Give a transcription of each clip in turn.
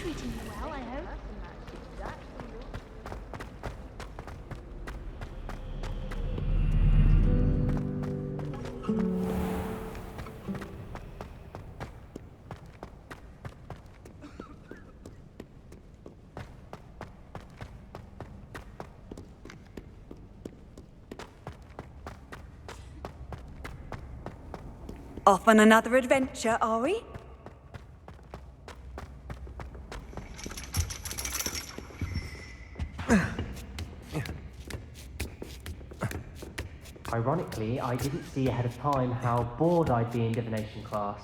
treating you well, I hope. Off on another adventure, are we? Ironically, I didn't see ahead of time how bored I'd be in divination class.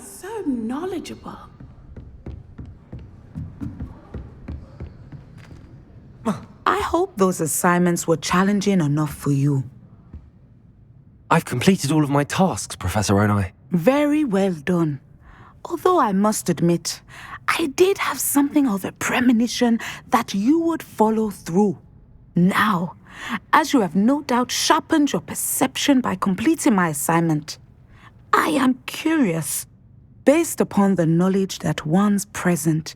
So knowledgeable. I hope those assignments were challenging enough for you. I've completed all of my tasks, Professor Onai. Very well done. Although I must admit, I did have something of a premonition that you would follow through. Now, as you have no doubt sharpened your perception by completing my assignment, I am curious. Based upon the knowledge that one's present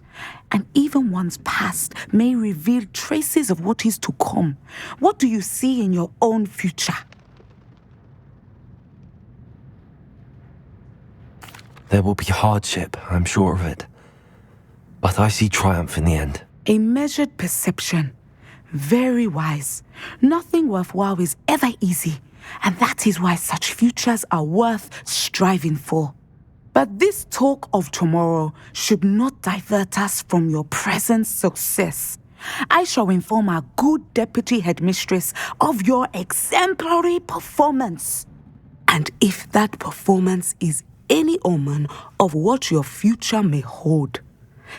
and even one's past may reveal traces of what is to come, what do you see in your own future? There will be hardship, I'm sure of it. But I see triumph in the end. A measured perception. Very wise. Nothing worthwhile is ever easy, and that is why such futures are worth striving for. But this talk of tomorrow should not divert us from your present success. I shall inform our good deputy headmistress of your exemplary performance. And if that performance is any omen of what your future may hold,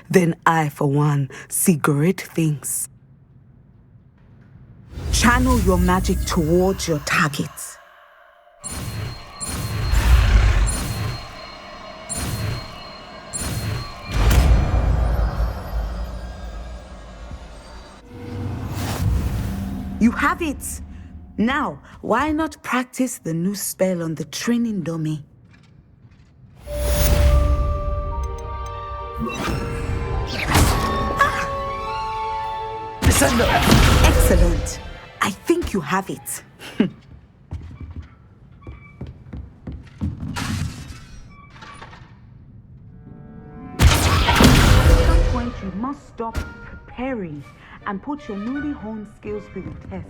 then I, for one, see great things. Channel your magic towards your targets. You have it! Now, why not practice the new spell on the training dummy? Excellent! I think you have it. At some point, you must stop preparing and put your newly honed skills to the test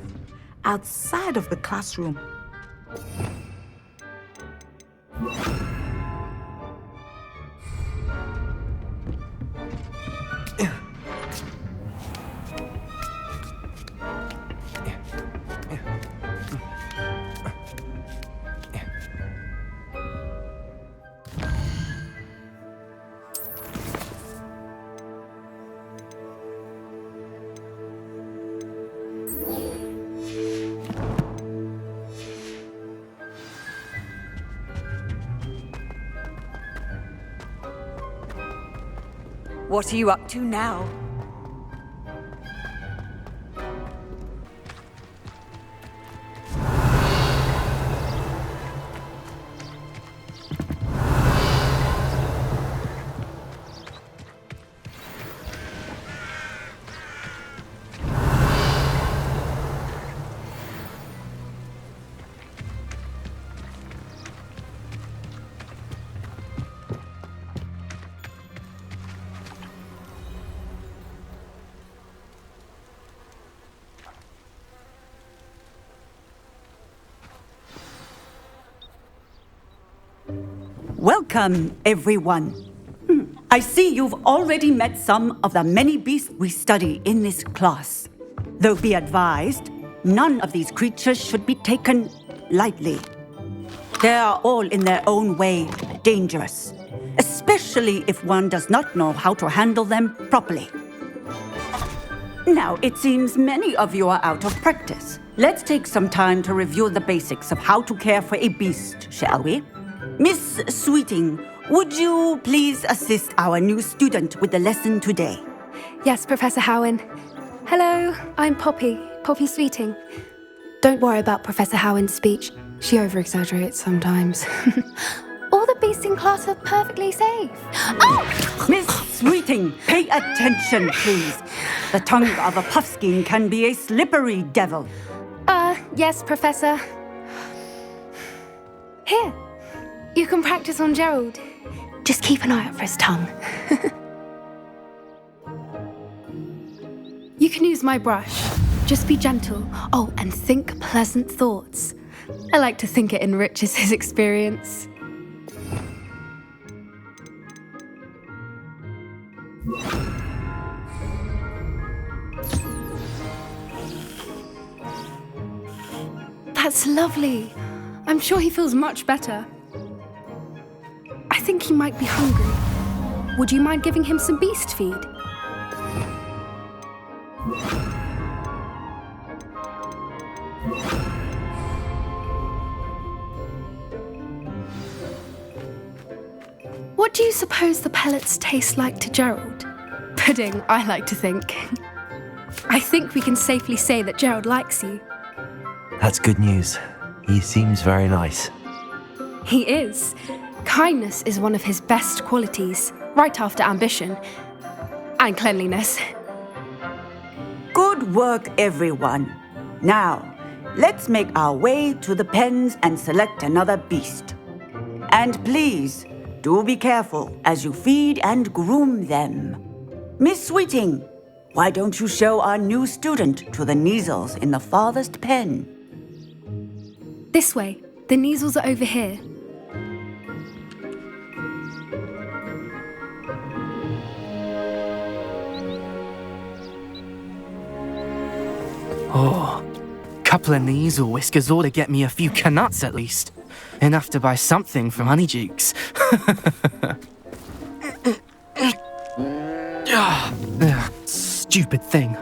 outside of the classroom. What are you up to now? Welcome, everyone. I see you've already met some of the many beasts we study in this class. Though be advised, none of these creatures should be taken lightly. They are all in their own way dangerous, especially if one does not know how to handle them properly. Now, it seems many of you are out of practice. Let's take some time to review the basics of how to care for a beast, shall we? Miss Sweeting, would you please assist our new student with the lesson today? Yes, Professor Howin. Hello, I'm Poppy Sweeting. Don't worry about Professor Howin's speech. She over-exaggerates sometimes. All the beasts in class are perfectly safe. Oh! Miss Sweeting, pay attention, please. The tongue of a puffskein can be a slippery devil. Yes, Professor. Here, you can practice on Gerald. Just keep an eye out for his tongue. You can use my brush. Just be gentle. Oh, and think pleasant thoughts. I like to think it enriches his experience. That's lovely. I'm sure he feels much better. I think he might be hungry. Would you mind giving him some beast feed? What do you suppose the pellets taste like to Gerald? Pudding, I like to think. I think we can safely say that Gerald likes you. That's good news. He seems very nice. He is. Kindness is one of his best qualities, right after ambition. And cleanliness. Good work, everyone. Now, let's make our way to the pens and select another beast. And please, do be careful as you feed and groom them. Miss Sweeting, why don't you show our new student to the Neasels in the farthest pen? This way. The Neasels are over here. Oh, couple of Neasel whiskers ought to get me a few canuts at least. Enough to buy something from Honeydukes. Stupid thing.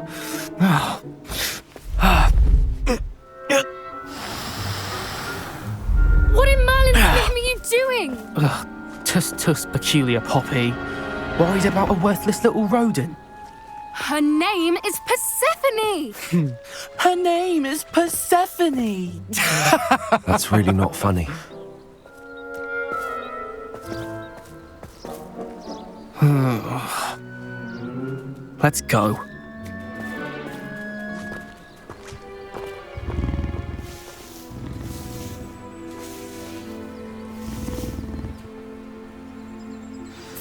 What in Merlin's name are you doing? Tuss, peculiar Poppy. Worried about a worthless little rodent. Her name is Persephone! Her name is Persephone! That's really not funny. Let's go.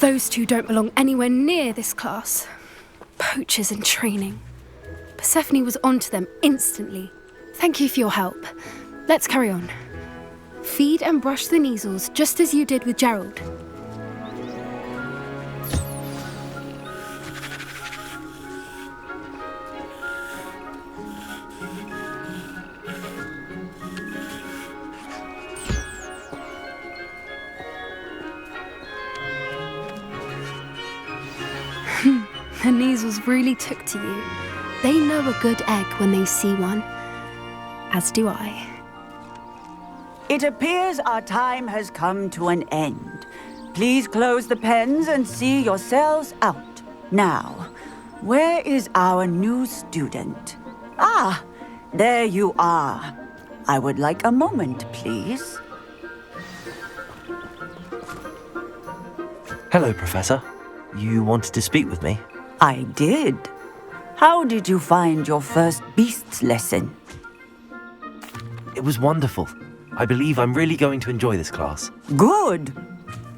Those two don't belong anywhere near this class. Poachers in training. Persephone was onto them instantly. Thank you for your help. Let's carry on. Feed and brush the Neasels just as you did with Gerald. The Neasels really took to you. They know a good egg when they see one. As do I. It appears our time has come to an end. Please close the pens and see yourselves out. Now, where is our new student? Ah, there you are. I would like a moment, please. Hello, Professor. You wanted to speak with me? I did. How did you find your first beasts lesson? It was wonderful. I believe I'm really going to enjoy this class. Good.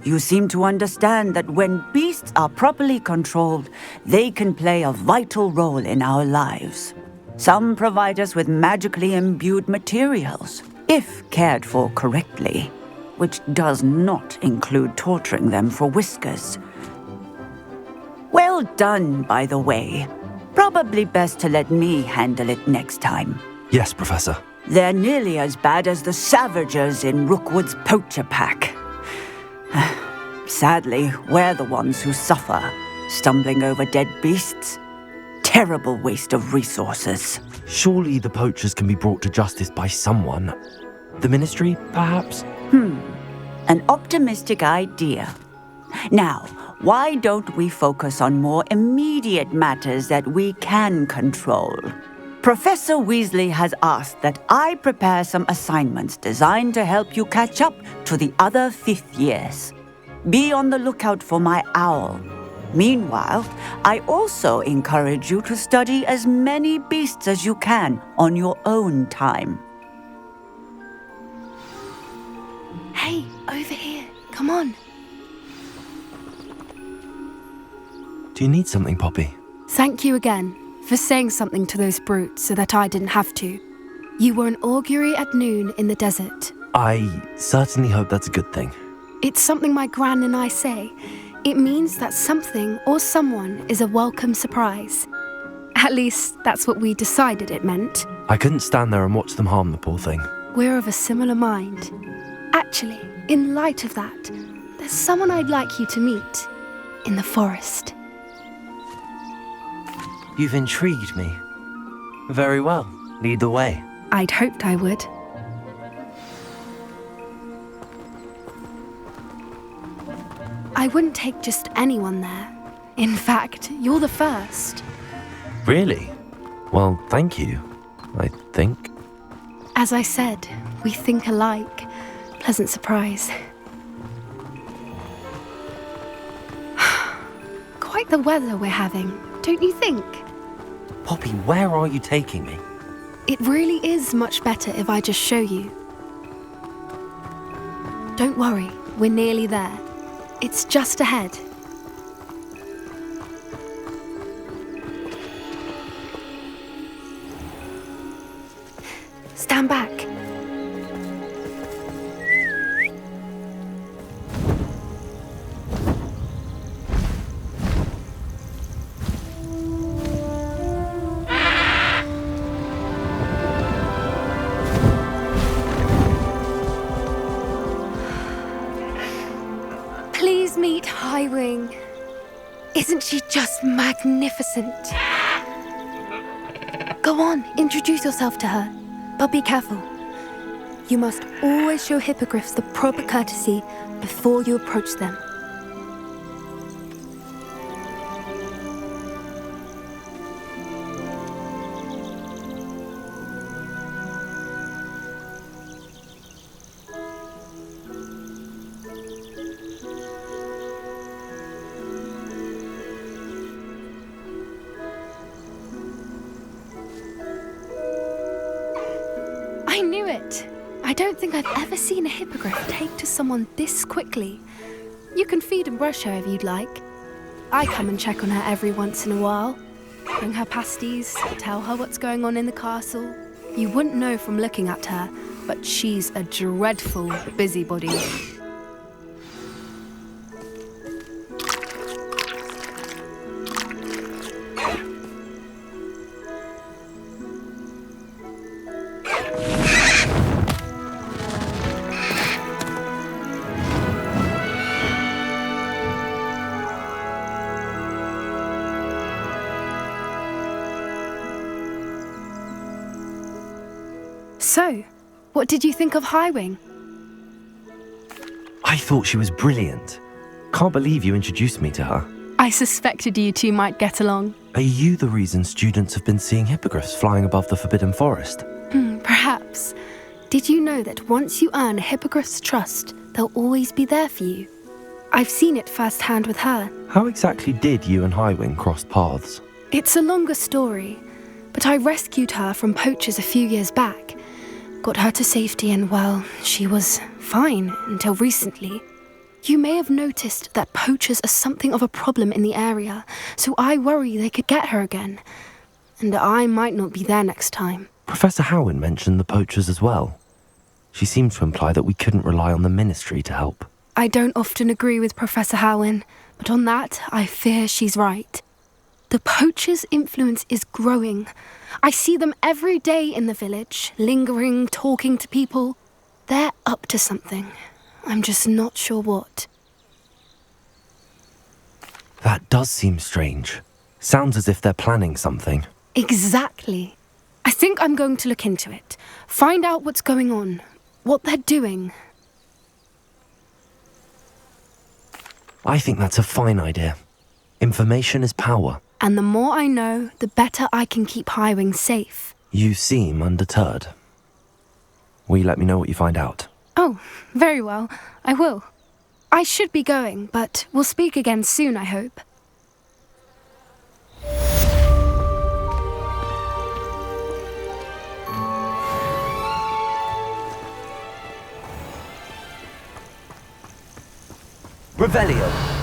You seem to understand that when beasts are properly controlled, they can play a vital role in our lives. Some provide us with magically imbued materials, if cared for correctly. which does not include torturing them for whiskers. Well done, by the way. Probably best to let me handle it next time. Yes, Professor. They're nearly as bad as the Savagers in Rookwood's poacher pack. Sadly, we're the ones who suffer, stumbling over dead beasts. Terrible waste of resources. Surely the poachers can be brought to justice by someone. The Ministry, perhaps? An optimistic idea. Now, why don't we focus on more immediate matters that we can control? Professor Weasley has asked that I prepare some assignments designed to help you catch up to the other fifth years. Be on the lookout for my owl. Meanwhile, I also encourage you to study as many beasts as you can on your own time. Hey, over here. Come on. Do you need something, Poppy? Thank you again for saying something to those brutes so that I didn't have to. You were an augury at noon in the desert. I certainly hope that's a good thing. It's something my gran and I say. It means that something or someone is a welcome surprise. At least, that's what we decided it meant. I couldn't stand there and watch them harm the poor thing. We're of a similar mind. Actually, in light of that, there's someone I'd like you to meet in the forest. You've intrigued me. Very well. Lead the way. I'd hoped I would. I wouldn't take just anyone there. In fact, you're the first. Really? Well, thank you, I think. As I said, we think alike. Pleasant surprise. Quite the weather we're having, don't you think? Poppy, where are you taking me? It really is much better if I just show you. Don't worry, we're nearly there. It's just ahead. Stand back. Please meet HIGHWING. Isn't she just magnificent? Go on, introduce yourself to her. But be careful. You must always show hippogriffs the proper courtesy before you approach them. I knew it! I don't think I've ever seen a hippogriff take to someone this quickly. You can feed and brush her if you'd like. I come and check on her every once in a while. Bring her pasties, tell her what's going on in the castle. You wouldn't know from looking at her, but she's a dreadful busybody. So, what did you think of HIGHWING? I thought she was brilliant. Can't believe you introduced me to her. I suspected you two might get along. Are you the reason students have been seeing hippogriffs flying above the Forbidden Forest? Perhaps. Did you know that once you earn a hippogriff's trust, they'll always be there for you? I've seen it firsthand with her. How exactly did you and HIGHWING cross paths? It's a longer story, but I rescued her from poachers a few years back. Got her to safety and, well, she was fine until recently. You may have noticed that poachers are something of a problem in the area, so I worry they could get her again. And I might not be there next time. Professor Howin mentioned the poachers as well. She seemed to imply that we couldn't rely on the Ministry to help. I don't often agree with Professor Howin, but on that, I fear she's right. The poachers' influence is growing. I see them every day in the village, lingering, talking to people. They're up to something. I'm just not sure what. That does seem strange. Sounds as if they're planning something. Exactly. I think I'm going to look into it. Find out what's going on, what they're doing. I think that's a fine idea. Information is power. And the more I know, the better I can keep HIGHWING safe. You seem undeterred. Will you let me know what you find out? Oh, very well. I will. I should be going, but we'll speak again soon, I hope. Revelio.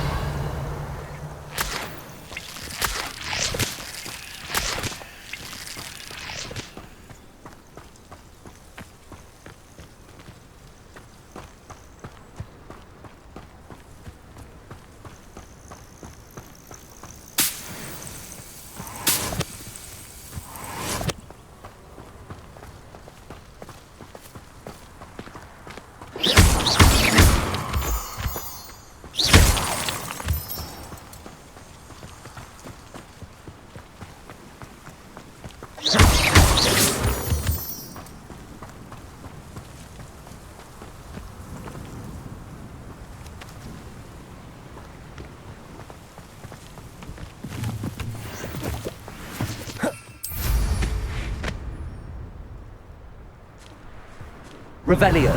Revelio.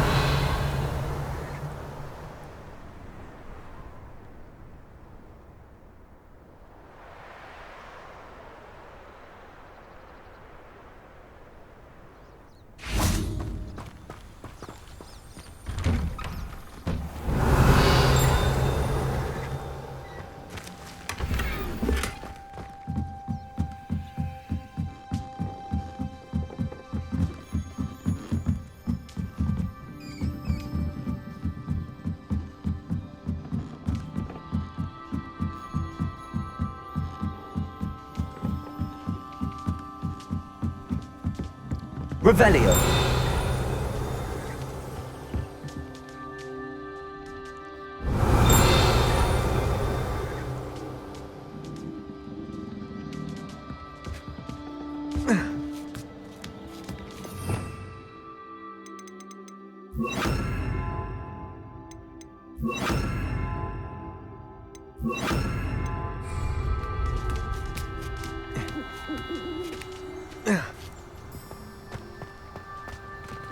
Revelio.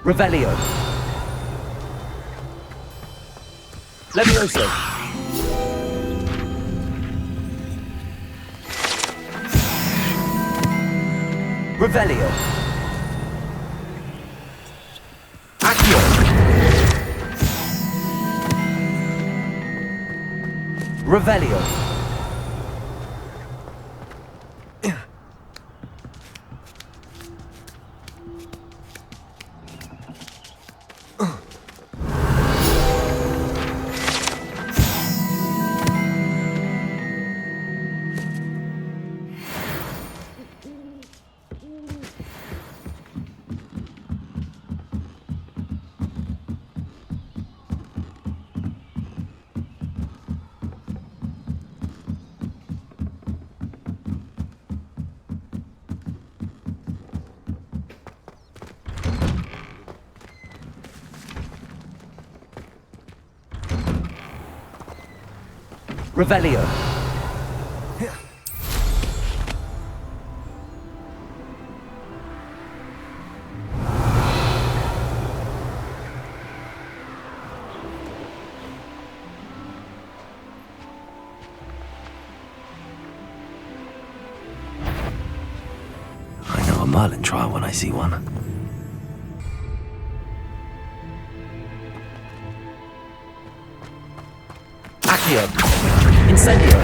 Revelio. Levioso. Revelio. Accio. Revelio. Revelio. I know a Merlin trial when I see one. Accio. Incendio.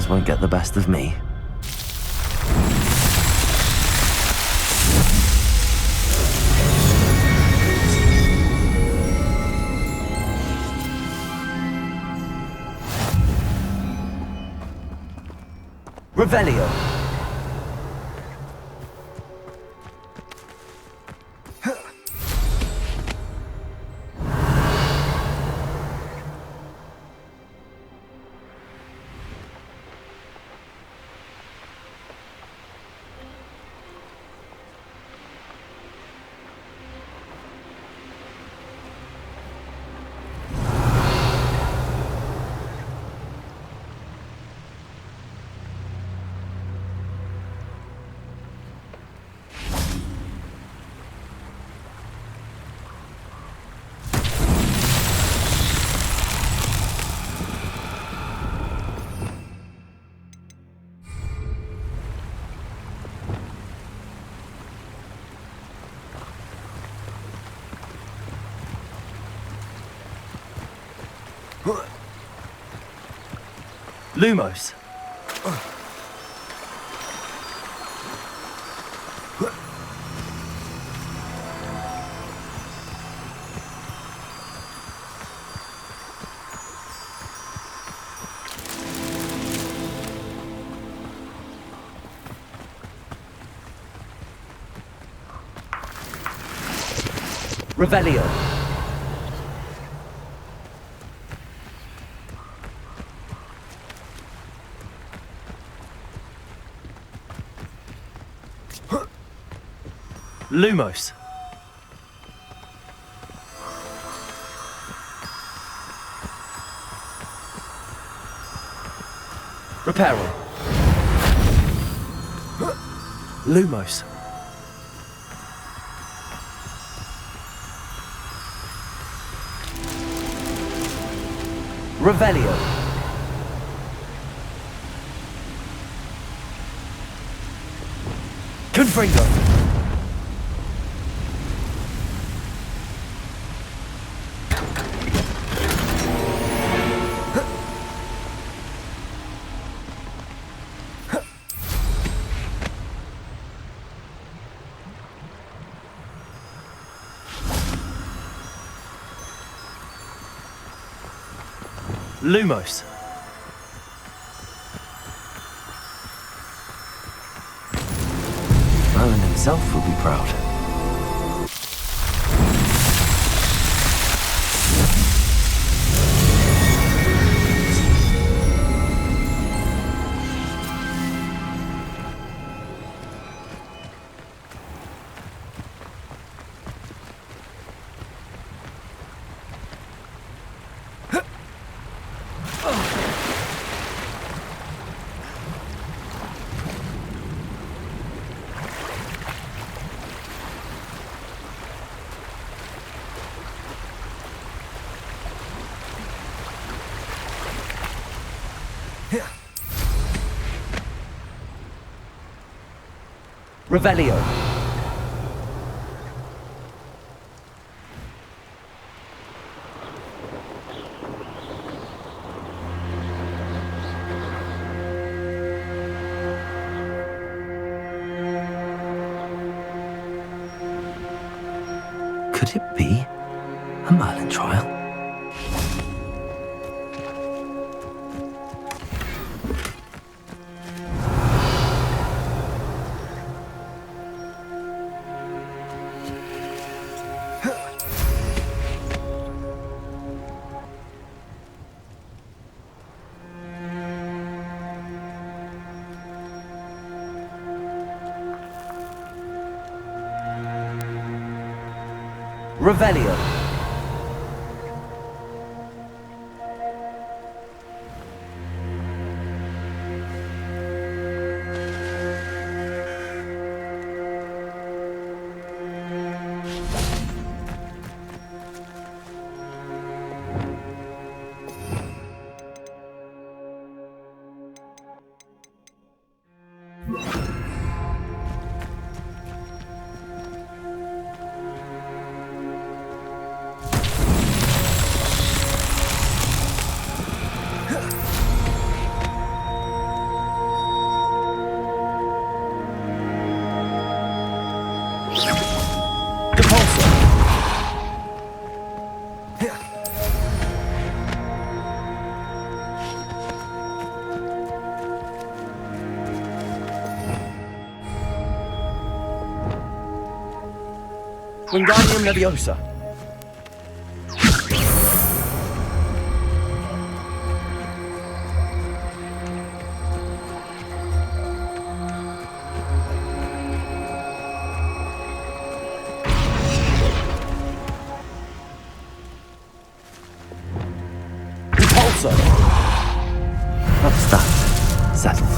plans won't get the best of me. Revelio. Lumos. Revelio. Lumos. Reparo. Lumos. Revelio. Confringo. Lumos. Merlin himself will be proud. Revelio. Could it be a Merlin trial? Revelio. Repulsor! Wingardium Leviosa. Repulsor. That's that. Settled.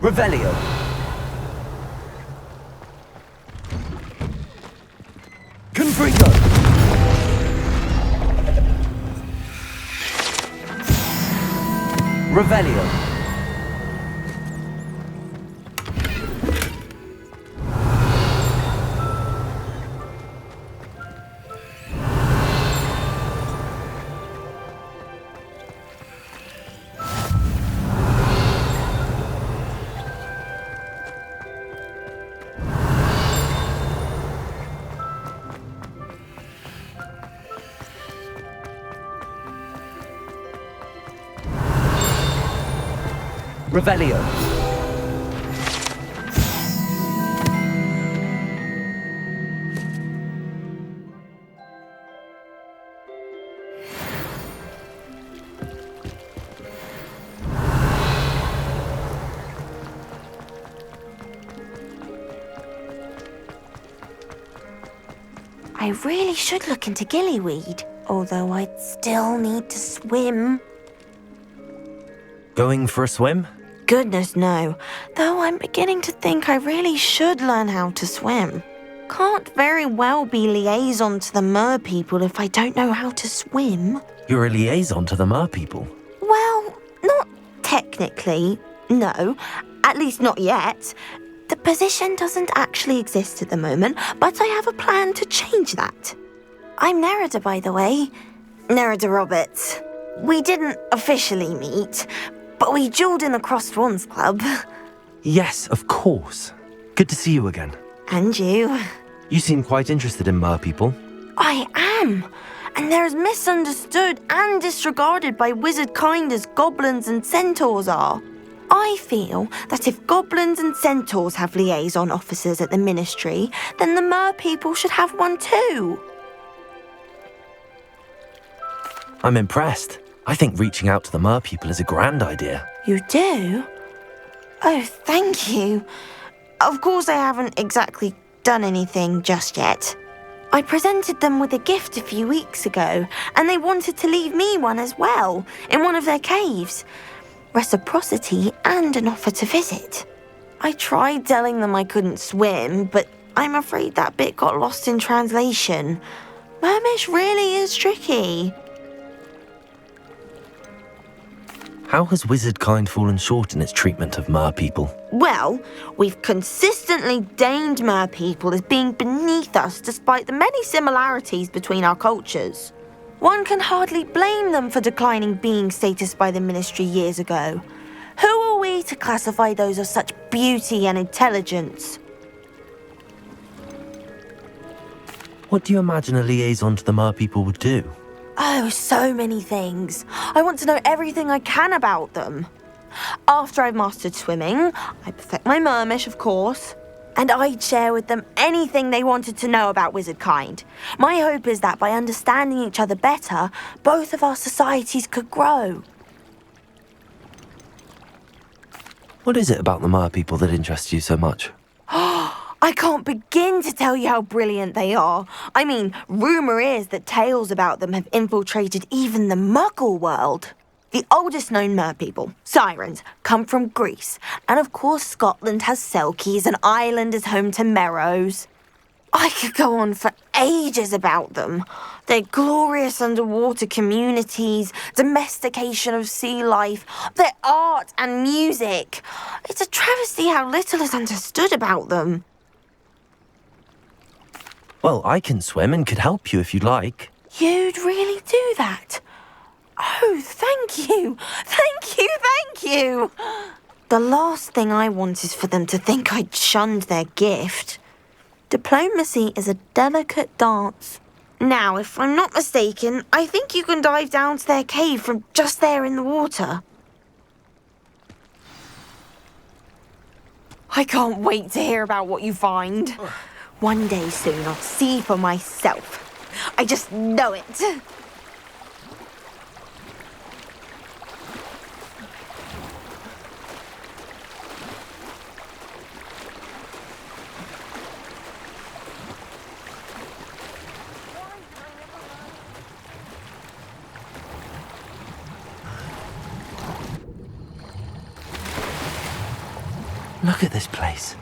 Revelio. Confringo. Revelio. Revelio. I really should look into gillyweed, although I'd still need to swim. Going for a swim? Goodness no, though I'm beginning to think I really should learn how to swim. Can't very well be liaison to the mer people if I don't know how to swim. You're a liaison to the mer people. Well, not technically, no. At least not yet. The position doesn't actually exist at the moment, but I have a plan to change that. I'm Nerida, by the way. Nerida Roberts. We didn't officially meet, but we duelled in the Crossed Wands Club. Yes, of course. Good to see you again. And you. You seem quite interested in mer people. I am. And they're as misunderstood and disregarded by wizard kind as goblins and centaurs are. I feel that if goblins and centaurs have liaison officers at the ministry, then the mer people should have one too. I'm impressed. I think reaching out to the mer people is a grand idea. You do? Oh, thank you. Of course I haven't exactly done anything just yet. I presented them with a gift a few weeks ago, and they wanted to leave me one as well, in one of their caves. Reciprocity and an offer to visit. I tried telling them I couldn't swim, but I'm afraid that bit got lost in translation. Mermish really is tricky. How has wizard kind fallen short in its treatment of mer people? Well, we've consistently deigned mer people as being beneath us despite the many similarities between our cultures. One can hardly blame them for declining being status by the ministry years ago. Who are we to classify those of such beauty and intelligence? What do you imagine a liaison to the mer people would do? Oh, so many things. I want to know everything I can about them. After I've mastered swimming, I perfect my mermish, of course, and I'd share with them anything they wanted to know about wizard kind. My hope is that by understanding each other better, both of our societies could grow. What is it about the mer people that interests you so much? I can't begin to tell you how brilliant they are. I mean, rumour is that tales about them have infiltrated even the Muggle world. The oldest known merpeople, sirens, come from Greece. And of course Scotland has Selkies and Ireland is home to Merrows. I could go on for ages about them. Their glorious underwater communities, domestication of sea life, their art and music. It's a travesty how little is understood about them. Well, I can swim and could help you if you'd like. You'd really do that? Oh, thank you. Thank you, thank you. The last thing I want is for them to think I'd shunned their gift. Diplomacy is a delicate dance. Now, if I'm not mistaken, I think you can dive down to their cave from just there in the water. I can't wait to hear about what you find. One day soon I'll see for myself. I just know it. Look at this place.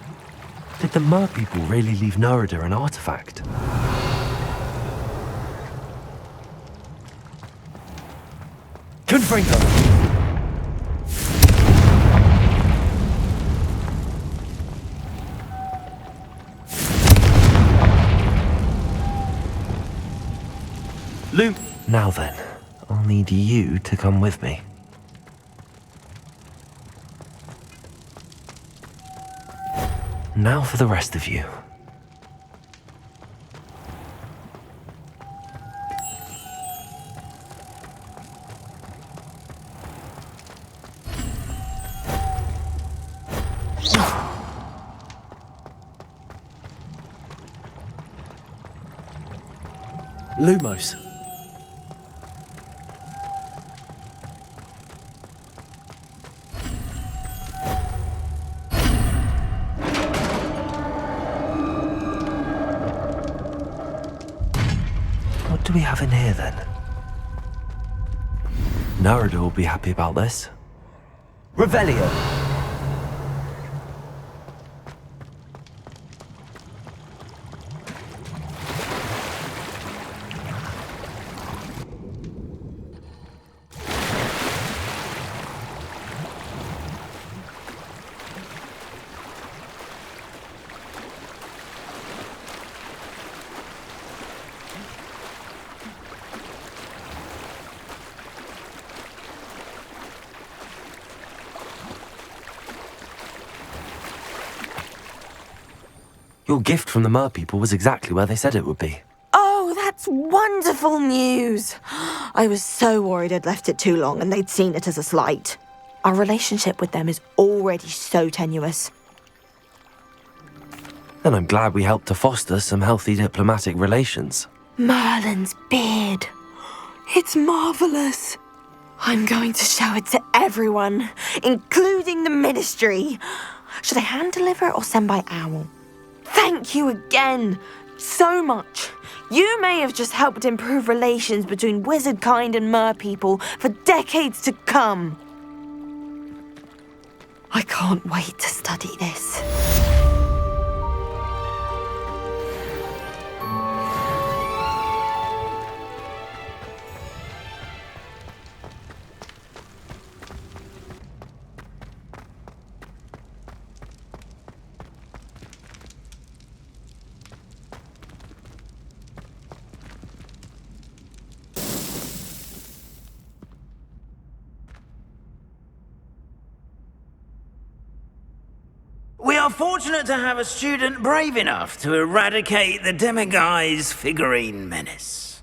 Did the merpeople really leave Nerida an artifact? Confringo! Luke! Now then, I'll need you to come with me. Now for the rest of you. Lumos. What do we have in here then? Nerida will be happy about this. Revelio. Your gift from the merpeople was exactly where they said it would be. Oh, that's wonderful news. I was so worried I'd left it too long and they'd seen it as a slight. Our relationship with them is already so tenuous. Then I'm glad we helped to foster some healthy diplomatic relations. Merlin's beard. It's marvellous. I'm going to show it to everyone, including the Ministry. Should I hand deliver it or send by owl? Thank you again, so much. You may have just helped improve relations between wizard kind and merpeople for decades to come. I can't wait to study this. We are fortunate to have a student brave enough to eradicate the Demiguise figurine menace.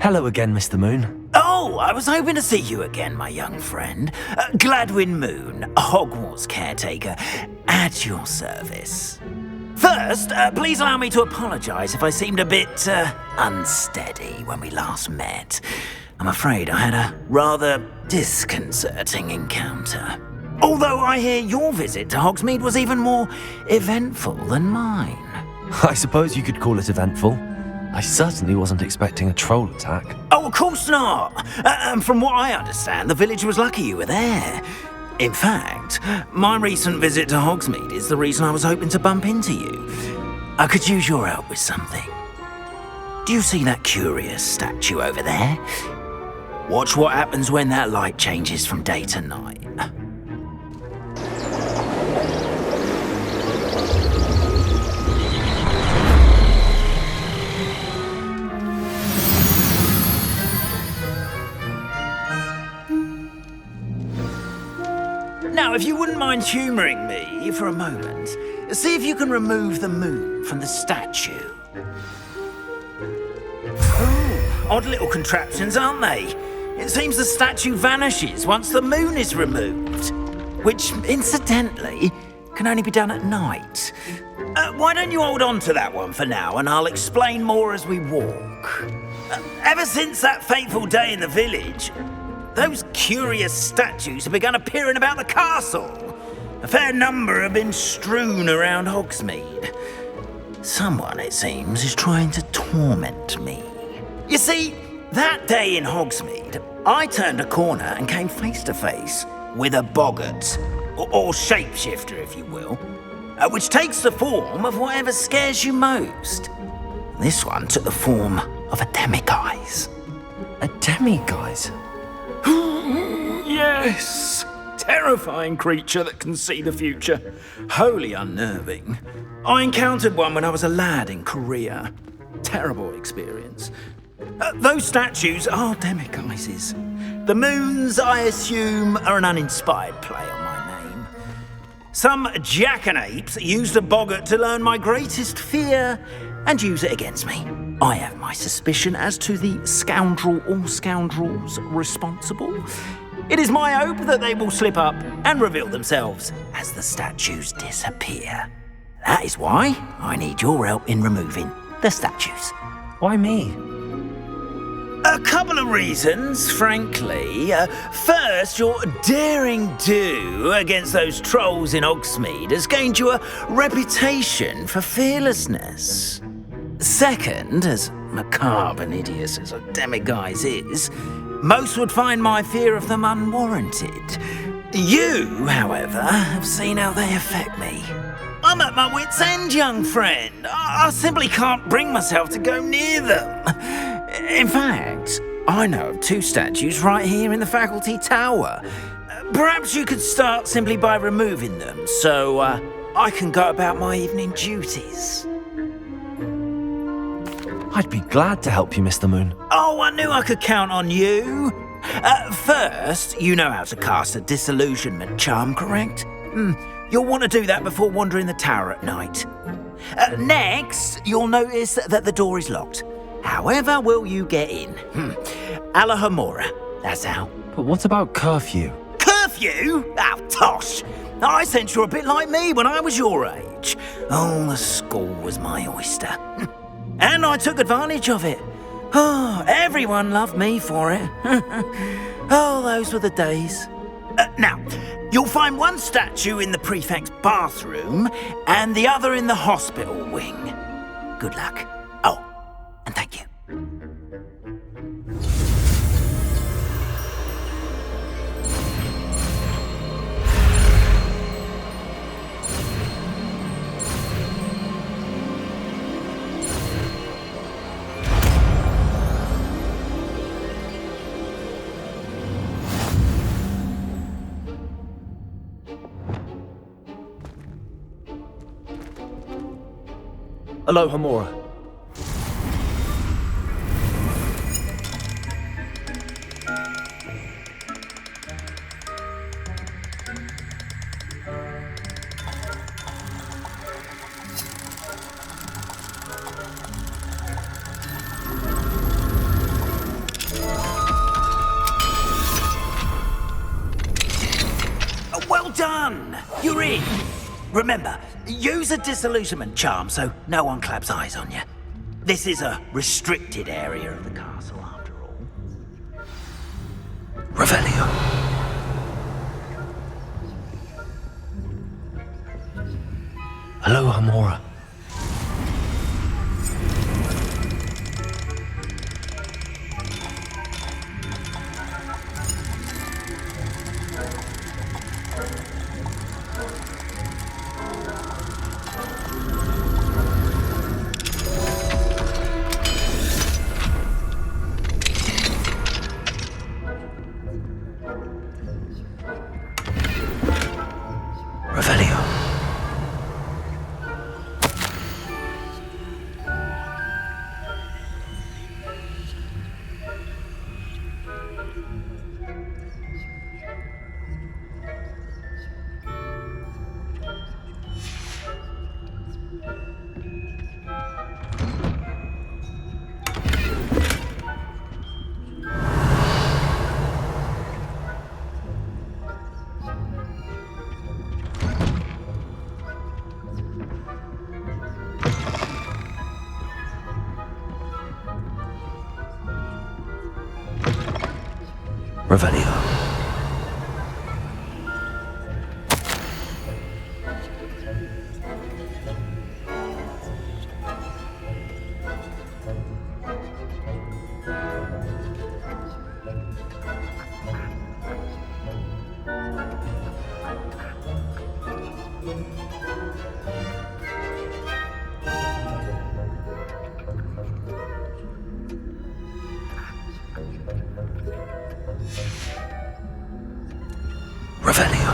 Hello again, Mr. Moon. Oh, I was hoping to see you again, my young friend. Gladwin Moon, Hogwarts caretaker, at your service. First, please allow me to apologize if I seemed a bit unsteady when we last met. I'm afraid I had a rather disconcerting encounter. Although I hear your visit to Hogsmeade was even more eventful than mine. I suppose you could call it eventful. I certainly wasn't expecting a troll attack. Oh, of course not. And from what I understand, the village was lucky you were there. In fact, my recent visit to Hogsmeade is the reason I was hoping to bump into you. I could use your help with something. Do you see that curious statue over there? Watch what happens when that light changes from day to night. Now, if you wouldn't mind humouring me for a moment, see if you can remove the moon from the statue. Ooh, odd little contraptions, aren't they? It seems the statue vanishes once the moon is removed, which, incidentally, can only be done at night. Why don't you hold on to that one for now, and I'll explain more as we walk. Ever since that fateful day in the village, those curious statues have begun appearing about the castle. A fair number have been strewn around Hogsmeade. Someone, it seems, is trying to torment me. You see, that day in Hogsmeade, I turned a corner and came face to face with a boggart, or shapeshifter, if you will, which takes the form of whatever scares you most. This one took the form of a demiguise. A demiguise? Yes! Terrifying creature that can see the future. Wholly unnerving. I encountered one when I was a lad in Korea. Terrible experience. Those statues are demiguises. The moons, I assume, are an uninspired play on my name. Some jackanapes used a boggart to learn my greatest fear and use it against me. I have my suspicion as to the scoundrel or scoundrels responsible. It is my hope that they will slip up and reveal themselves as the statues disappear. That is why I need your help in removing the statues. Why me? A couple of reasons, frankly. First, your daring do against those trolls in Hogsmeade has gained you a reputation for fearlessness. Second, as macabre and hideous as a demiguise is, most would find my fear of them unwarranted. You, however, have seen how they affect me. I'm at my wit's end, young friend. I simply can't bring myself to go near them. In fact, I know of two statues right here in the faculty tower. Perhaps you could start simply by removing them, so I can go about my evening duties. I'd be glad to help you, Mr. Moon. Oh, I knew I could count on you. First, you know how to cast a disillusionment charm, correct? You'll want to do that before wandering the tower at night. Next, you'll notice that the door is locked. However will you get in? Alahomora, that's how. But what about curfew? Curfew? Oh, tosh. I sense you're a bit like me when I was your age. Oh, the school was my oyster. And I took advantage of it. Oh, everyone loved me for it. Oh, those were the days. Now, you'll find one statue in the prefect's bathroom and the other in the hospital wing. Good luck. Oh, and thank you. Alohomora. Well done! You're in. Remember, use a disillusionment charm so no one claps eyes on you. This is a restricted area of the castle, after all. Revelio. Aloha Mora. Revelio. Revelio. Revelio.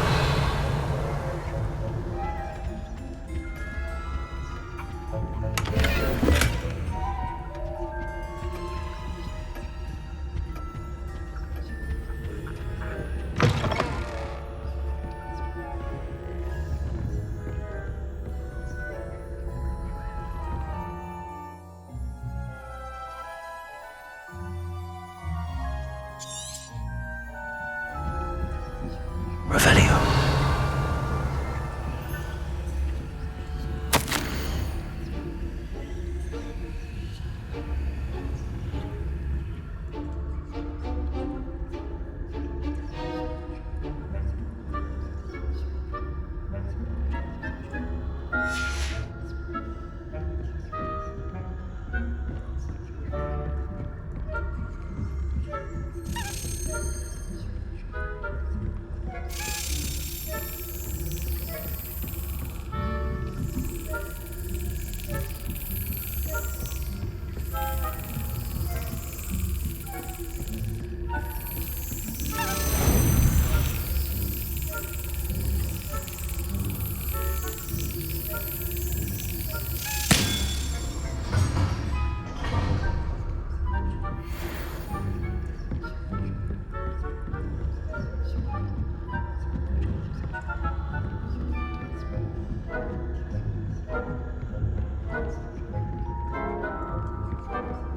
Revelio.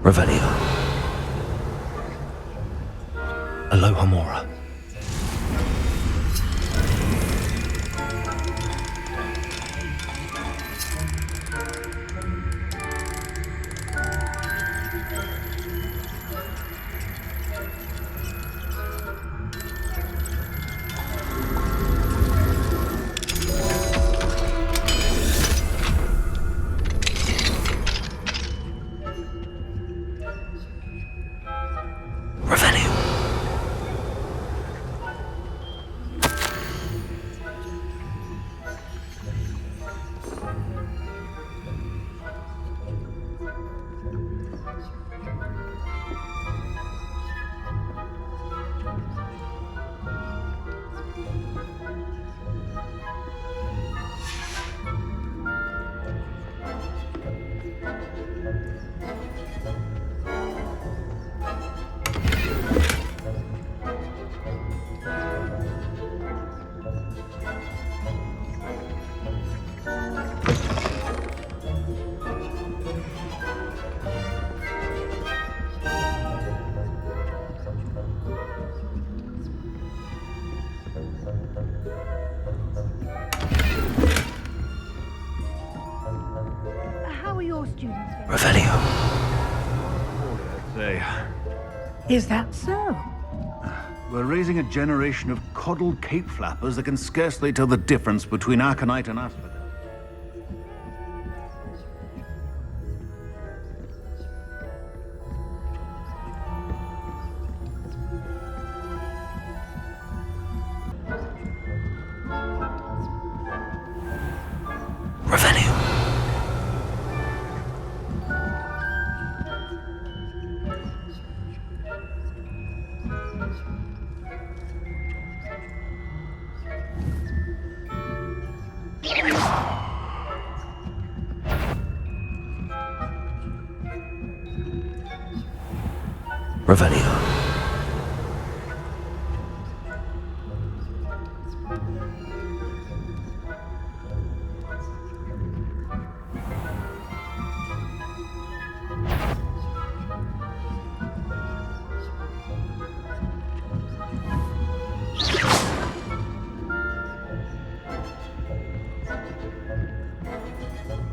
Revelio. Aloha Mora. Revelio. How are your students faring? Revelio. Say, Is that so? we're raising a generation of coddled cape flappers that can scarcely tell the difference between aconite and asphodel. Revelio.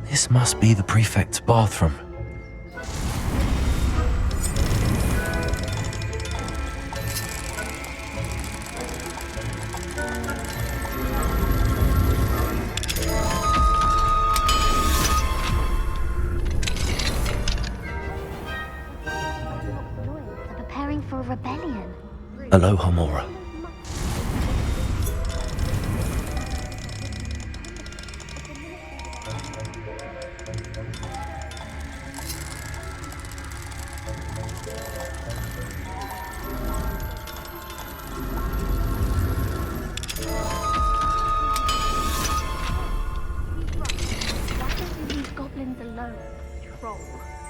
This must be the prefect's bathroom. Preparing for a rebellion. Aloha Mora.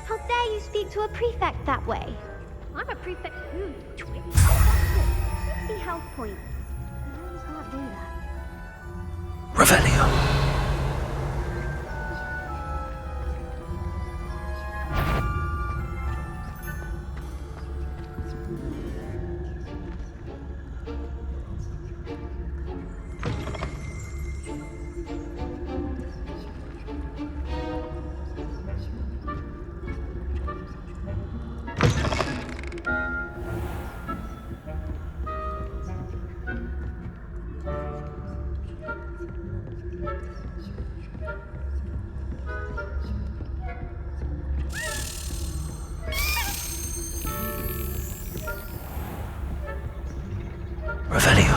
How dare you speak to a prefect that way? I'm a prefect who? 50 health points. No, you can't do that. Revelio. Revelio.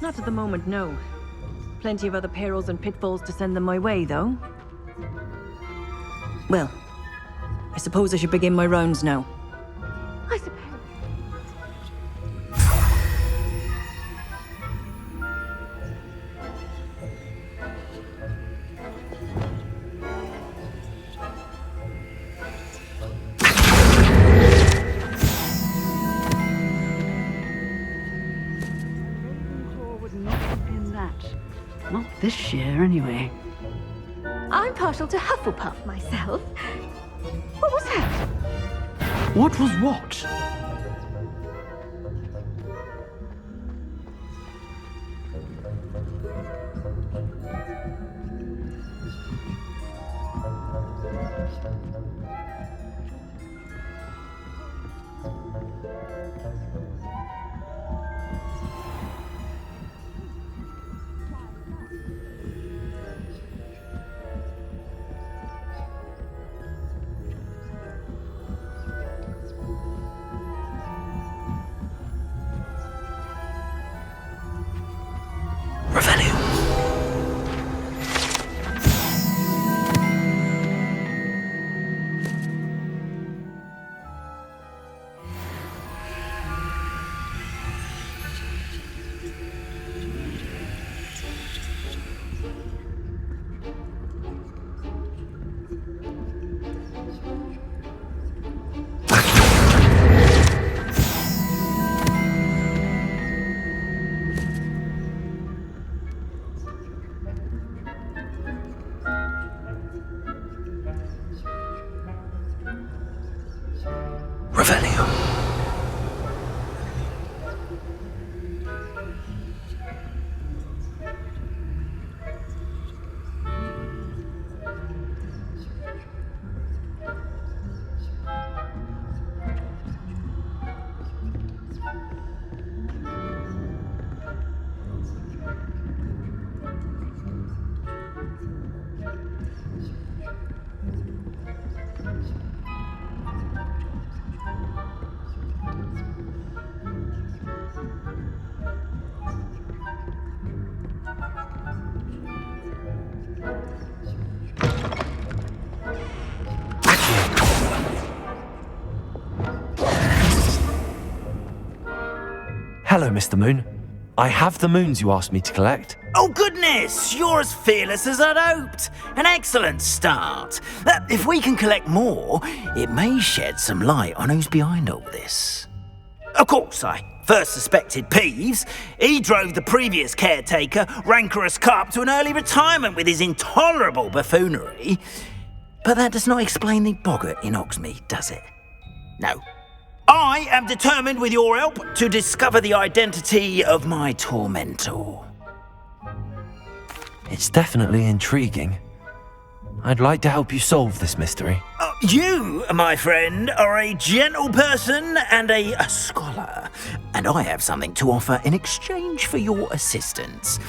Not at the moment, no. Plenty of other perils and pitfalls to send them my way, though. Well, I suppose I should begin my rounds now. I suppose. Not this year, anyway. I'm partial to Hufflepuff myself. What was that? What was what? Hello, Mr. Moon. I have the moons you asked me to collect. Oh goodness, you're as fearless as I'd hoped. An excellent start. If we can collect more, it may shed some light on who's behind all this. Of course, I first suspected Peeves. He drove the previous caretaker, Rancorous Carp, to an early retirement with his intolerable buffoonery. But that does not explain the boggart in Hogsmeade, does it? No. I am determined, with your help, to discover the identity of my tormentor. It's definitely intriguing. I'd like to help you solve this mystery. You, my friend, are a gentle person and a scholar, and I have something to offer in exchange for your assistance.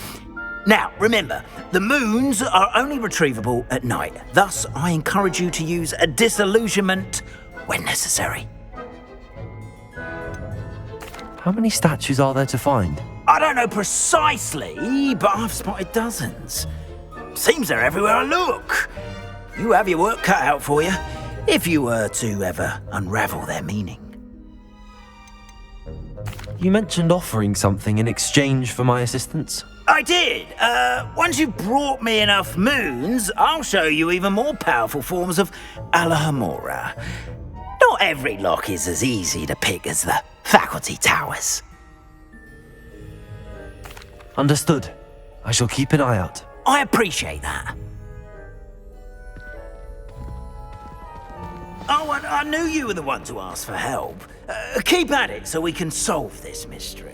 Now, remember, the moons are only retrievable at night. Thus, I encourage you to use a disillusionment when necessary. How many statues are there to find? I don't know precisely, but I've spotted dozens. Seems they're everywhere I look. You have your work cut out for you, if you were to ever unravel their meaning. You mentioned offering something in exchange for my assistance. I did. Once you've brought me enough moons, I'll show you even more powerful forms of Alohomora. Not every lock is as easy to pick as the faculty towers. Understood. I shall keep an eye out. I appreciate that. Oh, and I knew you were the one to ask for help. Keep at it so we can solve this mystery.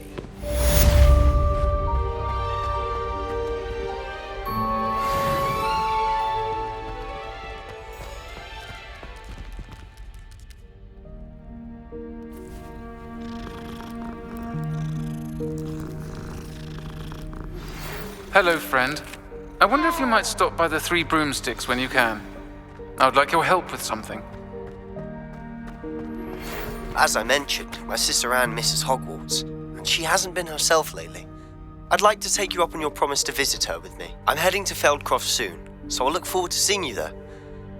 Hello, friend. I wonder if you might stop by the Three Broomsticks when you can. I would like your help with something. As I mentioned, my sister Anne misses Hogwarts, and she hasn't been herself lately. I'd like to take you up on your promise to visit her with me. I'm heading to Feldcroft soon, so I'll look forward to seeing you there.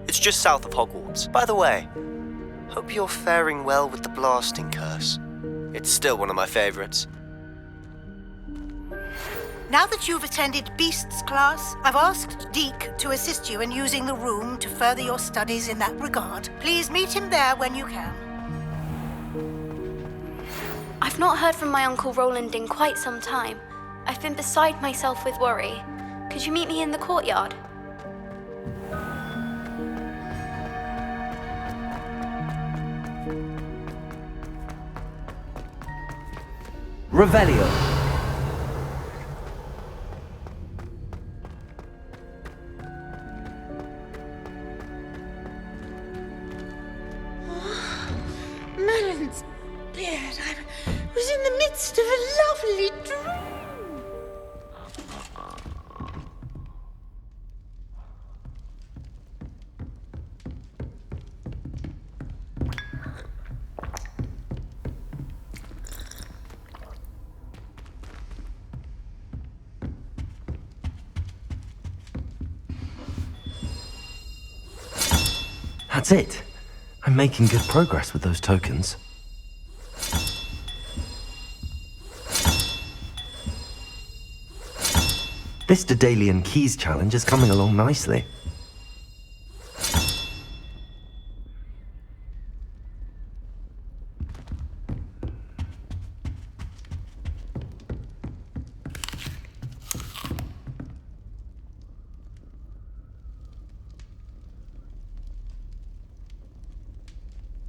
It's just south of Hogwarts. By the way, hope you're faring well with the blasting curse. It's still one of my favorites. Now that you've attended Beasts class, I've asked Deke to assist you in using the room to further your studies in that regard. Please meet him there when you can. I've not heard from my Uncle Roland in quite some time. I've been beside myself with worry. Could you meet me in the courtyard? Revelio. Merlin's beard. I was in the midst of a lovely dream. That's it. I'm making good progress with those tokens. This Daedalian Keys challenge is coming along nicely.